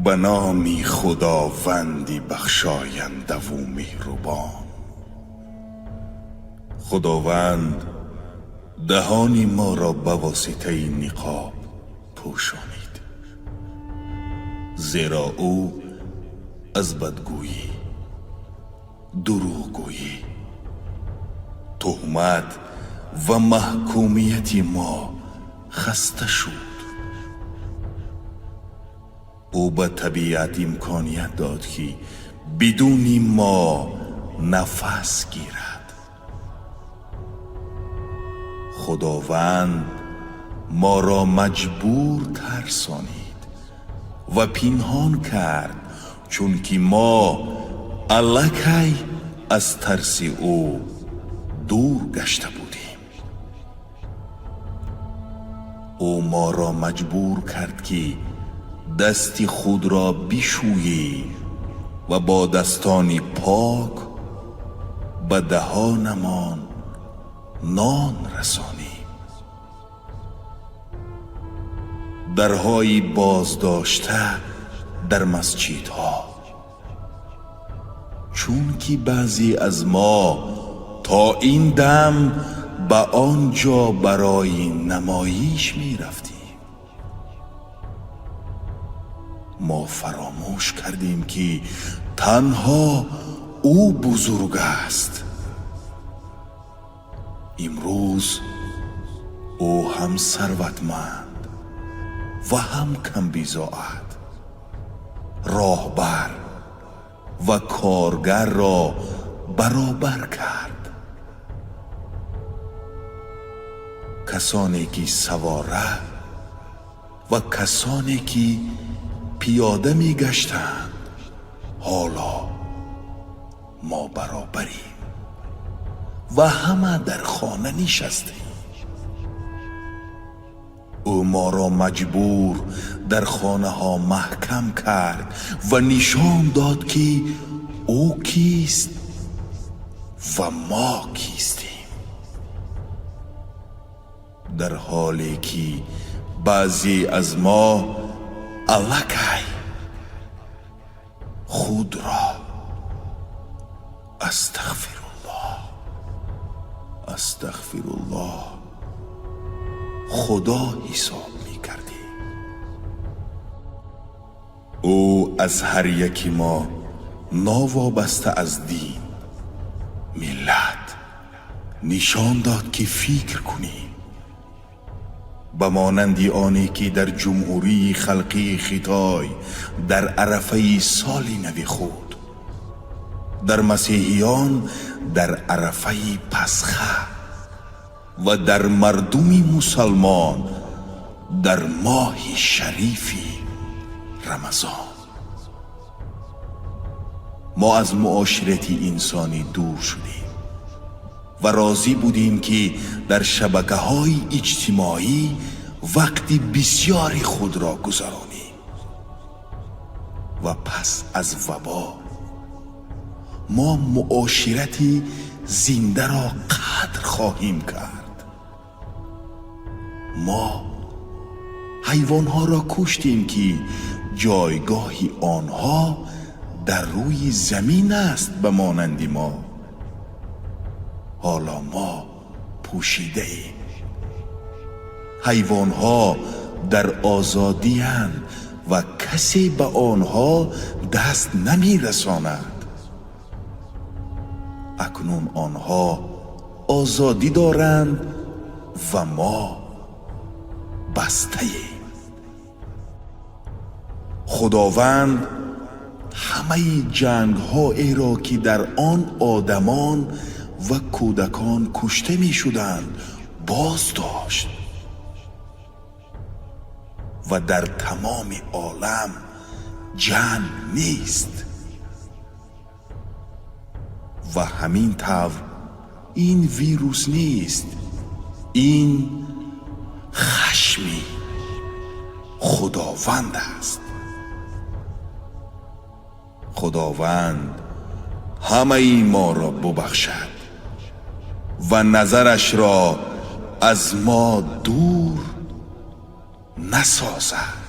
به نام خداوندی بخشاینده و مهربان. خداوند دهان ما را به واسطه نقاب پوشانید، زیرا او از بدگویی، دروغگویی، تهمت و محکومیت ما خسته شد. او به طبیعت امکانیت داد که بدون ما نفس گیرد. خداوند ما را مجبور ترسانید و پنهان کرد، چون که ما الکی از ترس او دور گشته بودیم. او ما را مجبور کرد که دست خود را بشوییم و با دستان پاک به دهانمان نان رسانیم. درهای بازداشته در مسجدها، چون که بعضی از ما تا این دم به آنجا برای نمایش می رفتیم. ما فراموش کردیم که تنها او بزرگ است. امروز او هم ثروتمند و هم کم بضاعت، راهبر و کارگر را برابر کرد. کسانی که سواره و کسانی که پیاده می گشتند، حالا ما برابریم و همه در خانه نشستیم. او ما را مجبور در خانه ها محکم کرد و نشان داد که او کیست و ما کیستیم، در حالی که بعضی از ما الکی خود را استغفر الله خدا حساب می کردیم. او از هر یکی ما ناوابسته از دین، ملت نشان داد که فکر کنیم، به مانند آنی که در جمهوری خلقی خیتای در عرفه سال نو خود، در مسیحیان در عرفه پسخه و در مردم مسلمان در ماه شریف رمضان. ما از معاشرت انسانی دور شدیم و راضی بودیم که در شبکه‌های اجتماعی وقت بسیاری خود را گذرانیم و پس از وبا ما معاشرت زنده را قدر خواهیم کرد. ما حیوانها را کشتیم که جایگاه آنها در روی زمین است به مانند ما. حالا ما پوشیده ایم. حیوانها در آزادی اند و کسی به آنها دست نمی رساند. اکنون آنها آزادی دارند و ما بسته ایم. خداوند همه جنگ هایی را که در آن آدمان و کودکان کشته می شدند باز داشت و در تمام عالم جنگ نیست. و همین طور این ویروس نیست، این خشمی خداوند است. خداوند همه ما را ببخشد و نظرش را از ما دور نسازد.